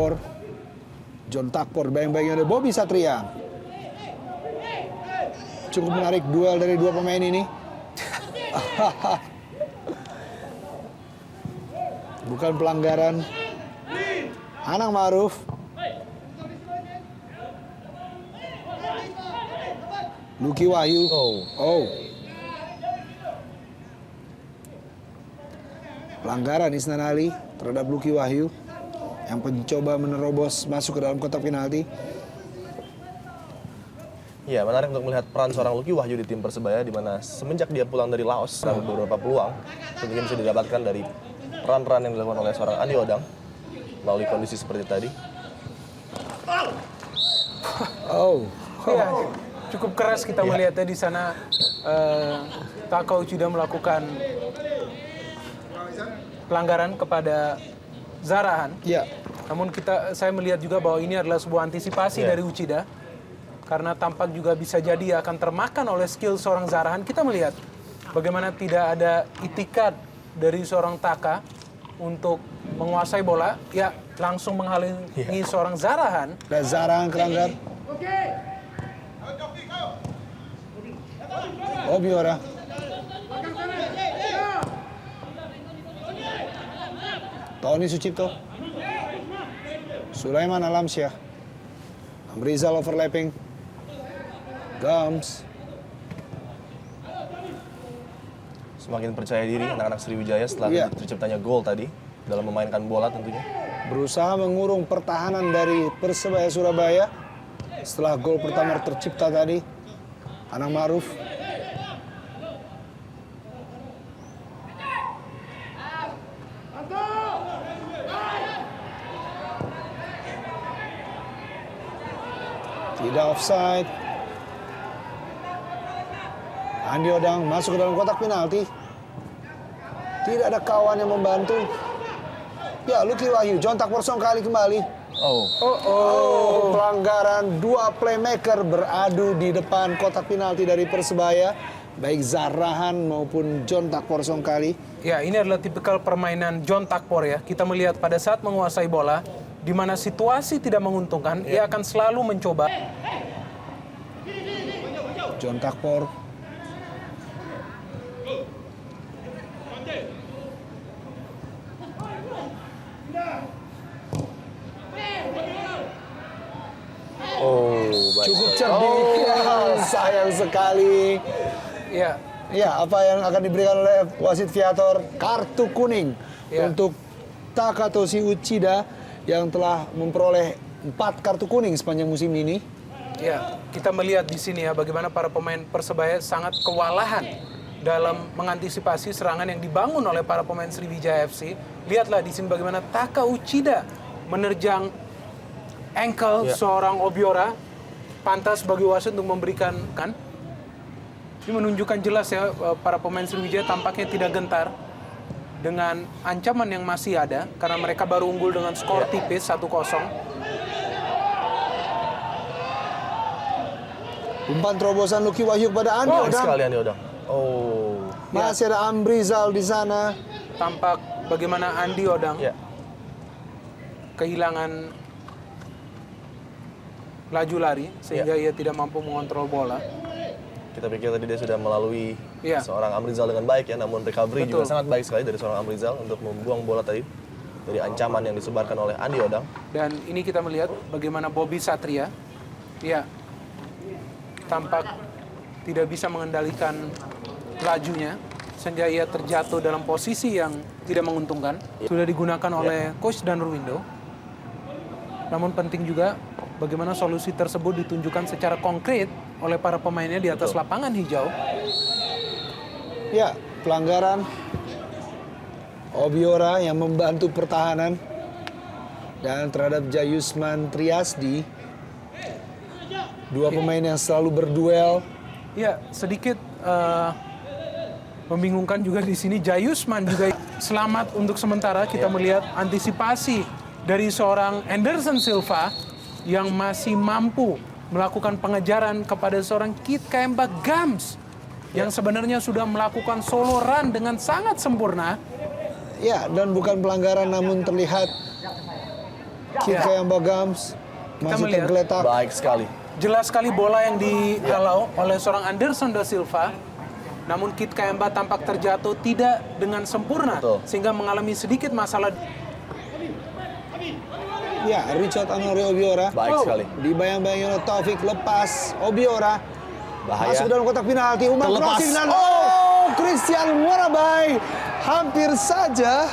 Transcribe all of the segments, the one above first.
Takpor. John Takpor bayang-bayangnya oleh Bobby Satria. Cukup menarik duel dari dua pemain ini. Bukan pelanggaran. Anang Ma'ruf. Lucky Wahyu. Oh. Pelanggaran Isnan Ali terhadap Lucky Wahyu yang mencoba menerobos masuk ke dalam kotak penalti. Ya, menarik untuk melihat peran seorang Lucky Wahyu di tim Persebaya, di mana semenjak dia pulang dari Laos, ada beberapa peluang tentunya bisa didapatkan dari peran-peran yang dilakukan oleh seorang Andi Odang melalui kondisi seperti tadi. Ya, cukup keras kita melihatnya di sana. Taka Uchida melakukan pelanggaran kepada Zarahan. Ya. Namun saya melihat juga bahwa ini adalah sebuah antisipasi dari Uchida. Karena tampak juga bisa jadi akan termakan oleh skill seorang Zarahan. Kita melihat bagaimana tidak ada itikat dari seorang Taka untuk menguasai bola. Ya, langsung menghalangi seorang Zarahan. Dan Zarahan kelanggar. Obiora. Tony Sucipto. Sulaiman Alamsyah. Amrizal overlapping. Gams. Semakin percaya diri anak-anak Sriwijaya setelah terciptanya gol tadi dalam memainkan bola tentunya. Berusaha mengurung pertahanan dari Persebaya Surabaya setelah gol pertama tercipta tadi. Anang Ma'ruf. Tidak offside. Andi Odang masuk ke dalam kotak penalti. Tidak ada kawan yang membantu. Ya, Lucky Wahyu, John Takpor kali kembali. Pelanggaran, dua playmaker beradu di depan kotak penalti dari Persebaya. Baik Zarahan maupun John Takpor kali. Ya, ini adalah tipikal permainan John Takpor ya. Kita melihat pada saat menguasai bola, di mana situasi tidak menguntungkan, ia akan selalu mencoba. John Takpor. Cukup cerdik. Sayang sekali. Ya, apa yang akan diberikan oleh wasit Viator? Kartu kuning untuk Takatoshi Uchida yang telah memperoleh 4 kartu kuning sepanjang musim ini. Ya, kita melihat di sini ya bagaimana para pemain Persebaya sangat kewalahan dalam mengantisipasi serangan yang dibangun oleh para pemain Sriwijaya FC. Lihatlah di sini bagaimana Taka Uchida menerjang ankle seorang Obiora. Pantas bagi wasit untuk memberikan kan. Ini menunjukkan jelas ya para pemain Sriwijaya tampaknya tidak gentar dengan ancaman yang masih ada karena mereka baru unggul dengan skor tipis 1-0. Umpan terobosan Lucky Wahyu kepada Andi Odang. Sekali Andi Odang. Masih ada Amrizal di sana. Tampak bagaimana Andi Odang kehilangan laju lari sehingga ia tidak mampu mengontrol bola. Kita pikir tadi dia sudah melalui seorang Amrizal dengan baik ya, namun recovery juga sangat baik sekali dari seorang Amrizal untuk membuang bola tadi dari ancaman yang disebarkan oleh Andi Odang. Dan ini kita melihat bagaimana Bobby Satria tampak tidak bisa mengendalikan lajunya sehingga ia terjatuh dalam posisi yang tidak menguntungkan. Sudah digunakan oleh Coach Dan Ruwindo. Namun penting juga bagaimana solusi tersebut ditunjukkan secara konkret oleh para pemainnya di atas lapangan hijau. Ya, pelanggaran Obiora yang membantu pertahanan dan terhadap Jayusman Triasdi. Dua pemain yang selalu berduel. Ya, sedikit membingungkan juga di sini Jayusman juga selamat untuk sementara. Kita melihat antisipasi dari seorang Anderson Silva yang masih mampu melakukan pengejaran kepada seorang Kit Kemba Gams yang sebenarnya sudah melakukan solo run dengan sangat sempurna. Ya, dan bukan pelanggaran namun terlihat Kit Kayamba Gams masih melihat. tergeletak. Baik sekali. Jelas sekali bola yang dihalau oleh seorang Anderson da Silva. Namun Kit Kayamba tampak terjatuh tidak dengan sempurna. Betul. Sehingga mengalami sedikit masalah. Ya, Richard Anore Obiora. Baik sekali. Dibayang-bayangi oleh Taufik, lepas Obiora. Bahaya. Masuk dalam kotak penalti, Umar Terlepas. crossing dan Christian Morabai hampir saja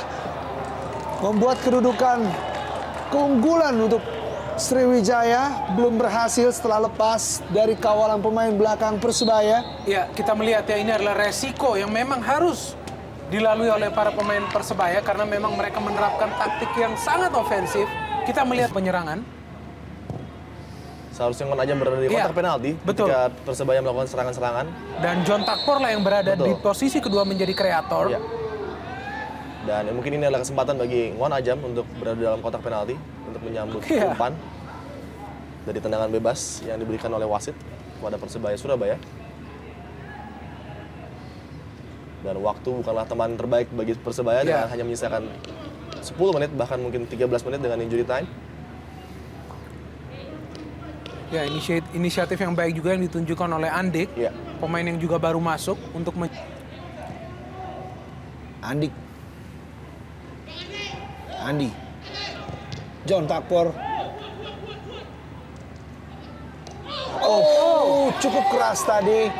membuat kedudukan keunggulan untuk Sriwijaya, belum berhasil setelah lepas dari kawalan pemain belakang Persebaya. Ya, kita melihat ya ini adalah resiko yang memang harus dilalui oleh para pemain Persebaya karena memang mereka menerapkan taktik yang sangat ofensif. Kita melihat penyerangan. Seharusnya Ngon Ajam berada di kotak penalti betul. ketika Persebaya melakukan serangan-serangan. Dan John Takpor lah yang berada Betul. di posisi kedua menjadi kreator. Ya. Dan mungkin ini adalah kesempatan bagi Ngon Ajam untuk berada dalam kotak penalti untuk menyambut umpan dari tendangan bebas yang diberikan oleh wasit kepada Persebaya Surabaya. Dan waktu bukanlah teman terbaik bagi Persebaya dengan hanya menyisakan 10 menit bahkan mungkin 13 menit dengan injury time. Ya, inisiatif yang baik juga yang ditunjukkan oleh Andik, pemain yang juga baru masuk untuk Andi. John Takpor. Cukup keras tadi.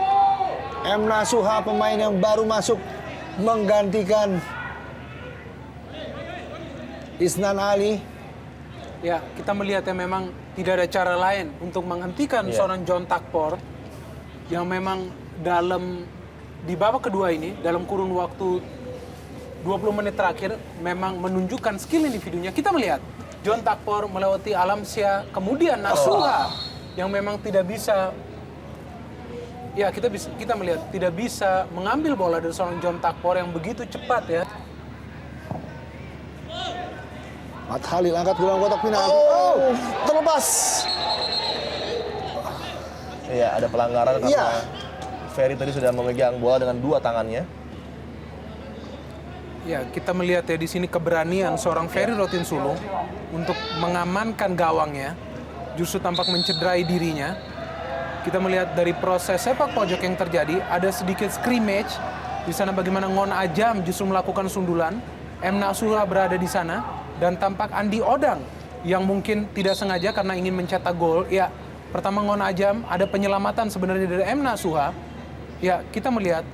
M. Nasuha, pemain yang baru masuk menggantikan Isnan Ali. Ya, kita melihat ya memang tidak ada cara lain untuk menghentikan seorang John Takpor yang memang di babak kedua ini dalam kurun waktu 20 menit terakhir memang menunjukkan skill individunya. Kita melihat John Takpor melewati Alamsyah, kemudian Nasuha yang memang tidak bisa kita melihat tidak bisa mengambil bola dari seorang John Takpor yang begitu cepat ya. Mat Halil angkat ke dalam kotak penalti. Terlepas. Iya, ada pelanggaran karena Ferry tadi sudah memegang bola dengan dua tangannya. Ya, kita melihat ya di sini keberanian seorang Ferry Rotinsulu untuk mengamankan gawangnya, justru tampak mencederai dirinya. Kita melihat dari proses sepak pojok yang terjadi, ada sedikit scrimmage di sana bagaimana Ngon Ajam justru melakukan sundulan, M. Nasuha berada di sana. Dan tampak Andi Odang yang mungkin tidak sengaja karena ingin mencetak gol. Ya, pertama Ngon Ajam ada penyelamatan sebenarnya dari M. Nasuha. Ya, kita melihat